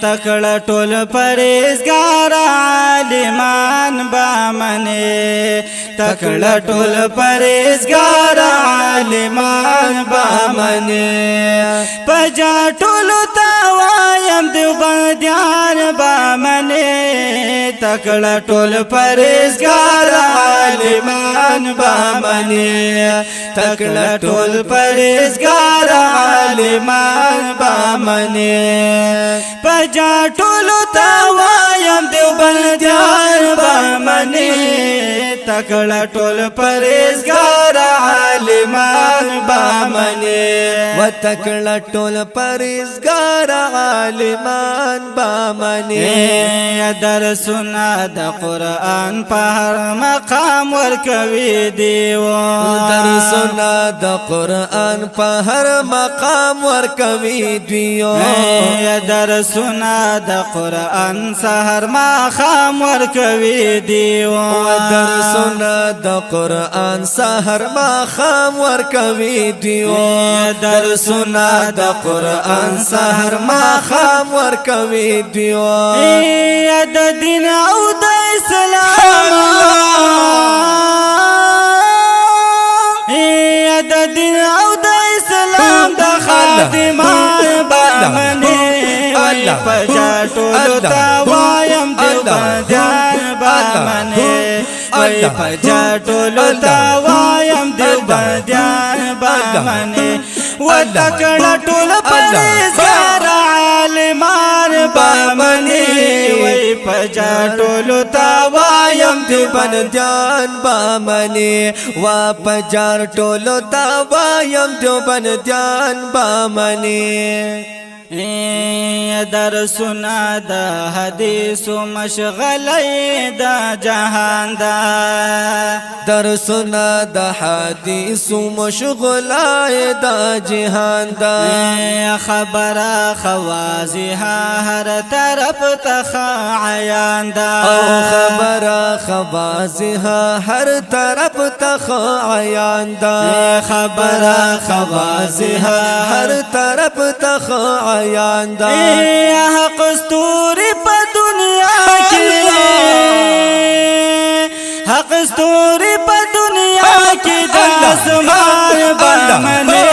تکړه ټول پرهیزګار عالمان با منې تکړه ټول پرهیزګار عالمان با منې پجا ټول تا وایم دیوبندیان با منې تکړه ټول پرهیزګار عالمان با منې تکړه ټول پرهیزګار عالمان با منې پجا ټولو تا وایم دیوبندیان با منې تکړه ټول پرهیزګار عالمان با منې و تکړه ټول پرهیزګار عالمان با منې درسونه د قرآن په هر مقام ورکوي دیو درسونه د قرآن په هر مقام ورکوي دیو درسونه د قرآن سحر ماښام ورکوي دیو درسونه د قرآن سحر ماښام ورکوي دیو درسونه د قرآن سحر ماښام ورکوي دیو د دین او د اسلام د دین او د اسلام د خادمان با منې پجا ټولو تا وایم دیوبندیان با منې پجا ټولو تا وایم دیوبندیان با منې و تکړه ټول پرهیزګار عالمان با منې پجا ټولو تا وایم دیوبندیان با منې و پجار ټولو تا وایم دیوبندیان با منې درسونه د حدیثو مشغله د جهان دا درسونه د حدیثو مشغله د جهان دا خبره خوازها هر طرف ته عیان دا خبره خوازها هر طرف ته عیان دا خبره خوازها هر طرف ته عیان دا حق ستوري په دنیا کې حق ستوري په دنیا کې د اسمان با منې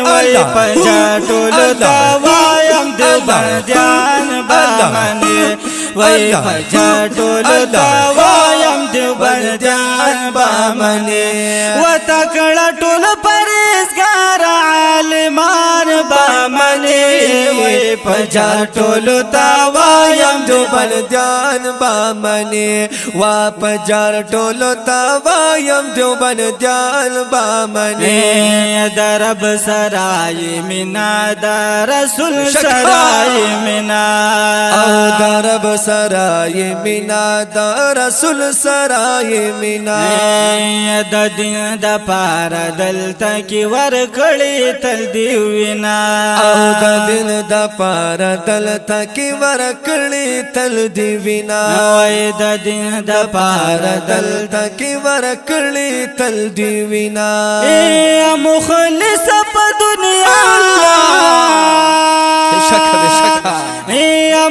وای پجا ټولو تا وایم دیوبندیان با منې وای پجا ټولو تا وایم دیوبندیان با منې و تکړه ټول پرهیزګار عالمان با منې پجا ټولو تا وایم دیوبندیان با منې و پجار ټولو تا وایم دیوبندیان با منې د رب سرای مینا د رسول سرای مینا او د رب سرای مینا د رسول سرای مینا د دین د پار دلته کې ورکړی تل دی وینا او د دین د پار دلته کې ورکړی تل دی وینا وای د دین د پار دلته کې ورکړی تل دی وینا مخلص په دنیا شکا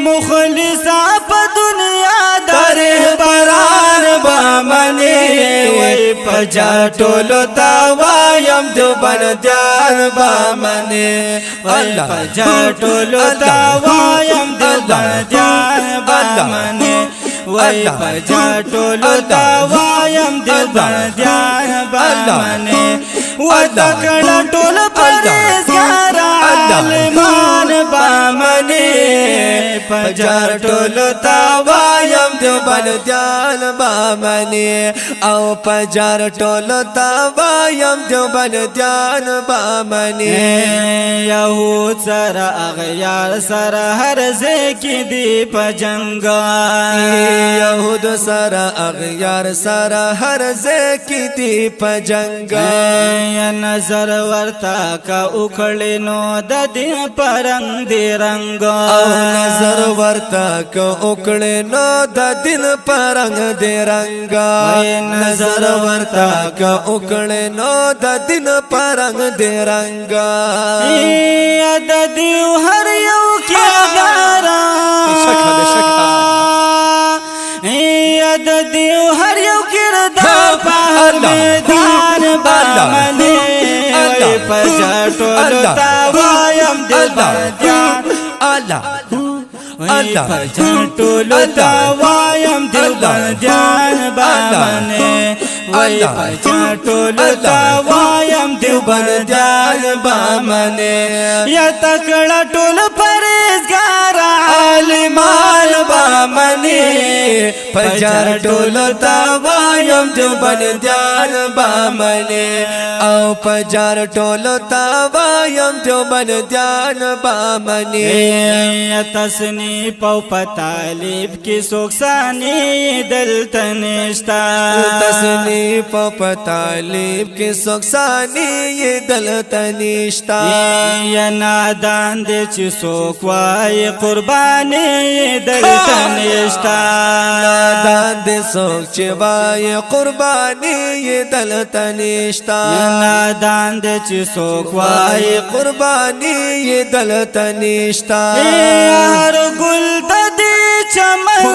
مخلص په دنیا در بران با منې وای پجا ټولو تا وایم دیوبندیان با منې وای پجا ټولو تا وایم دیوبندیان با منې وای پجا ټولو تا وایم دیوبندیان با منې و تکړه ټول پرهیزګار عالمان با منې پجا ټولو تا وایم دیوبندیان با منې او پجار ټولو تا وایم دیوبندیان با منې یهود سره اغیار سره هر ځکه دی په جنگ یهود سره اغیار سره هر ځکه دی په جنگ نظر ورتا کا اکړې نو د دې پرنګ دی رنگ نظر ورتا کا اکړې نو د دین پرنګ دی رنگ نظر ورتا کا اکړې نو د دین پرنګ دی رنگ د دیو هر یو کې میدان بامنی وی پجټولو تا وایم دلبندیان وی پجټولو تا وایم دلبندیان بامنی وی پجټولو تا وایم دلبندیان بامنی یا تکړه ټول پرهیزګار عالمان بامنی پجټولو تا وایم دیوبندیان بامنی او پجټولو تا وایم دیوبندیان بامنی تصنیف او پتالیب کی سوکسانی دلته نشتا تصنیف او پتالیب کی سوکسانی دلته نشتا یا نادان دې چې څوک وای قربانی دلته نشتا نادان دې څوک چې وای قربانی دلته نشتا نادان دې چې څوک وای قربانی دلته نشتا هر ګل د دې چمن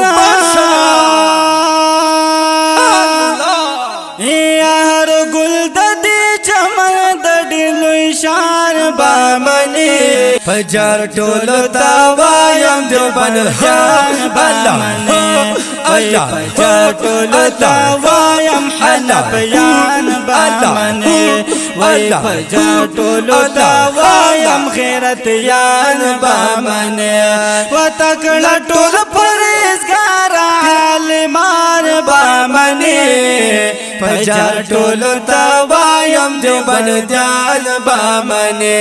هر ګل د دې چمن د ډېلوی شان بامنی پجټولو تا وایم دیوبندیان بامنی پجټولو تا وایم حنفیان بامنی وی پجټولو تا وایم غیرتیان بامنی و تکړه ټول پرهیزګار عالمان بامنی پجټولو تا وایم دیوبندیان بامنی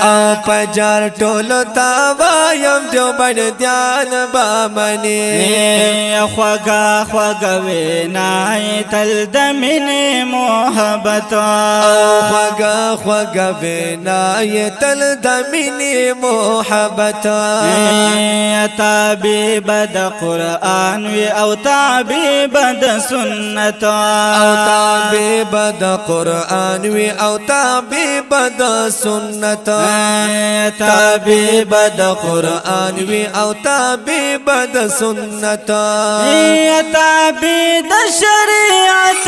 او پجټولو تا وایم دیوبندیان بامنی خوږه خوږه وینای تل د مینې محبت خوږه خوږه وینای تل د مینې محبت طبیب د قرآن وی او طبیب د سنت او طبیب د قرآن وی او طبیب د سنت طبیب د قرآن وی او طبیب د سنت طبیب د شریعت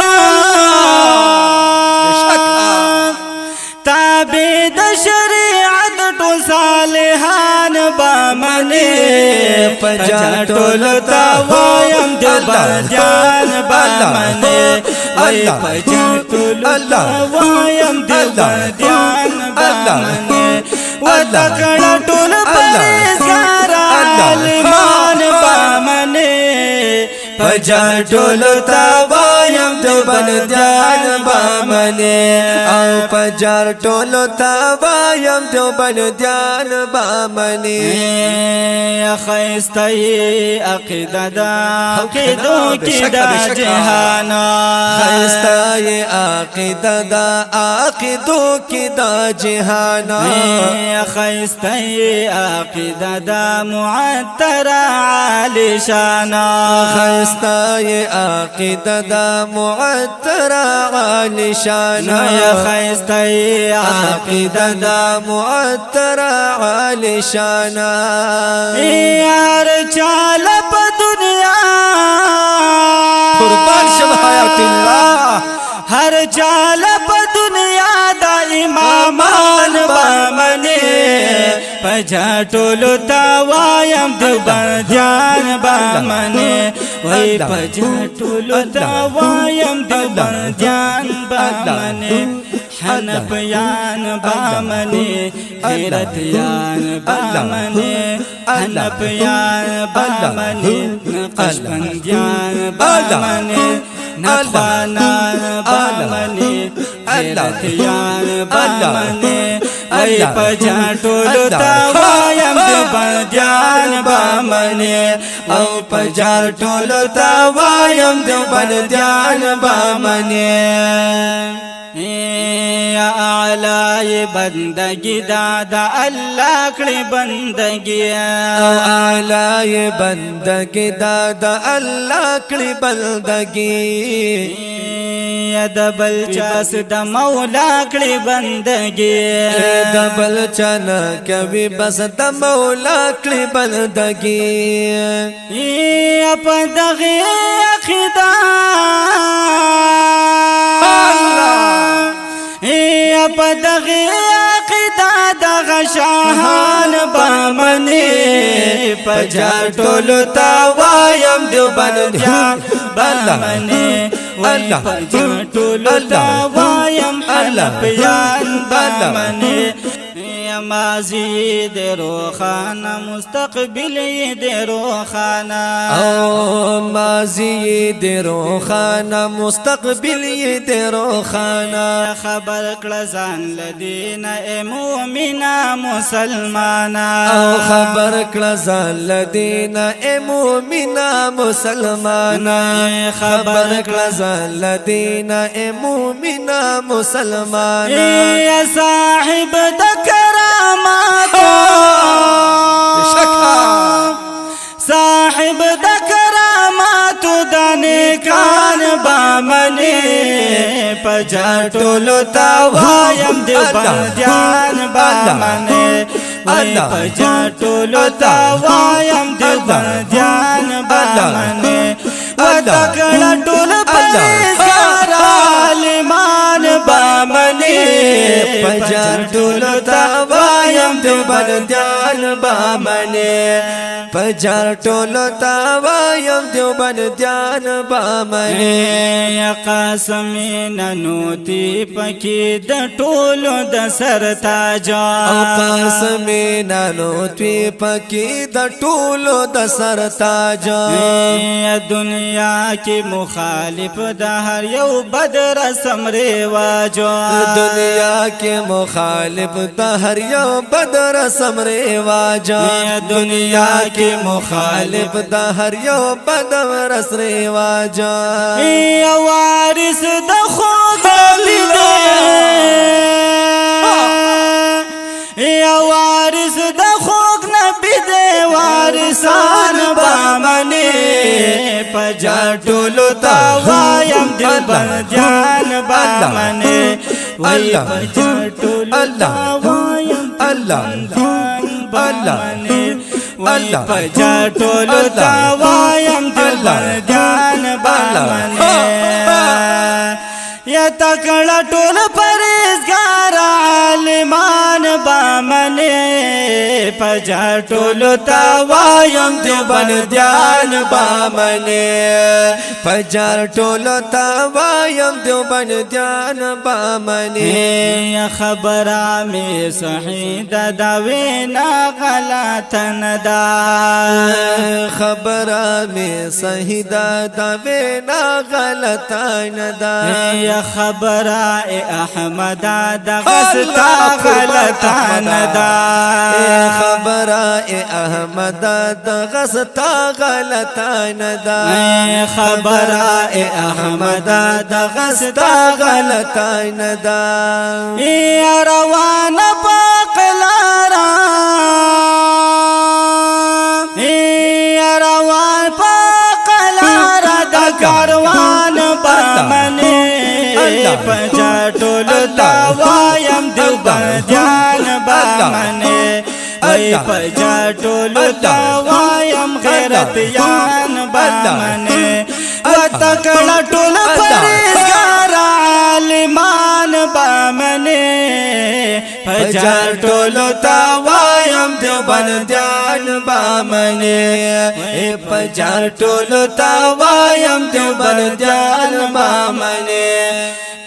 طبیب د شریعت ټول صالحان بامنی پجټولو تا وایم دیوبندیان بامنی پجټولو تا وایم دیوبندیان بامنی و تکړه ټول پرهیزګار عالمان بامنی پجټولو تا وایم دیوبندیان بامنی او پجټولو تا وایم دیوبندیان بامنی خیسته عقیده دا عقیدو کی دا جهان خیسته عقیده دا عقیدو کی دا جهان خیسته عقیده دا معطر عالی شان خیسته عقیده دا معطر عالی شان خیسته عقیده دا معطر عالی شان هر چال په دنیا قربان شم حیات الله هر چال په دنیا دا امامان بامنی پجټولو تا وایم دیوبندیان بامنی وی پجټولو تا وایم دیوبندیان بامنی حنفیان بامنی غیرتیان بامنی حنفیان بامنی نقشبندیان بامنی نخوانان بامنی غیرتیان بامنی ای پجټولو تا وایم دیوبندیان بامنی او پجټولو تا وایم دیوبندیان بامنی یا اعلی بندگی دا اللہ کړي بندگی اعلی بندگی دا اللہ کړي بندگی یا د بل چاس د مولا کړي بندگی د بل چانا کوي بس د مولا کړي بندگی یا په دغه عقیده پدغی عقیدہ دغ شاہان بامنی پجار ٹولو تاوایم دیوبندیان بامنی وی پجار ٹولو تاوایم حنفیان بامنی ماضی دے روخانہ مستقبل دے روخانہ ماضی دے روخانہ مستقبل دے روخانہ خبر کلزان لدین اے مومنا مسلمانا خبر کلزان لدین اے مومنا مسلمانا خبر کلزان لدین اے مومنا مسلمانا یا صاحب دکر صاحب د کرامات د نیکان بامنی پجار ټولو تاوایم دیوبندیان بامنی پجار ټولو تاوایم دیوبندیان بامنی وتکړه ټول پرهیزګار عالمان بامنی پجار ټولو تاوایم دیوبندیان بامنی پجار ټولو تاوایم دیوبندیان بامنی قاسمین نوتی پکی د ټولو د سرتاج قاسمین نوتی پکی د ټولو د سرتاج دنیا کی مخالف د هر یو بد رسم رواج دنیا کے مخالف د هر یو بد رسم رواج دنیا کے مخالف د هر یو بد رسم رواج یا وارث د خود لیدے یا وارث د خود نبی دے وارثان بامنی پجار ټولو تاوایم دیوبندیان بامنی وی پجار ټولو تاوایم دیوبندیان بامنی وی پجار ټولو تاوایم دیوبندیان بامنی یا تکړه ټول پرهیزګار عالمان بامنی پجار ټولو تاوایم دیوبندیان بامنی پجار ټولو تاوایم دیوبندیان بامنی خبره می صحیح دا وینا غلط نه دا خبره می صحیح دا وینا غلط نه دا خبره احمد دغستا غلطان دا خبره احمد دغستا غلطان دا خبره احمد دغستا غلطان دا یا روان پاقلارا یا روان پاقلارا دا کاروان بامنی پجار ټولو تاوایم دیوبندیان بامنی ای پجار ټولو تاوایم غیرتیان بامنی وتکړه ټول پرهیزګار عالمان بامنی پجار ټولو تاوایم دیوبندیان بامنی پجار ټولو تاوایم دیوبندیان بامنی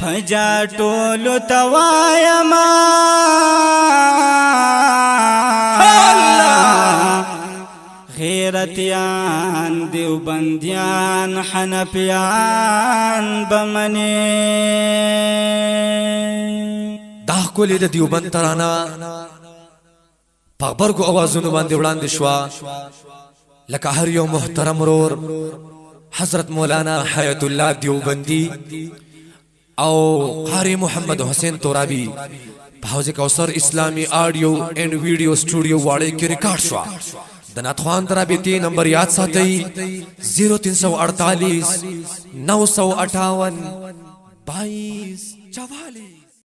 پجار ټولو تاوایم غیرتیان دیوبندیان حنفیان بمنی دا کولی د دیوبند ترانه په غبرګو اوازونو باندې وړاندې شوه لکه هر یو محترم ورور حضرت مولانا حیات الله دیوبندی او قاری محمد حسین تورابی په حوض کوثر اسلامی آډیو اینڈ ویډیو سټوډیو واړې کې ریکارډ شو د ناتخوان ترابطی نمبر یاد ساتئ 0348 958 2244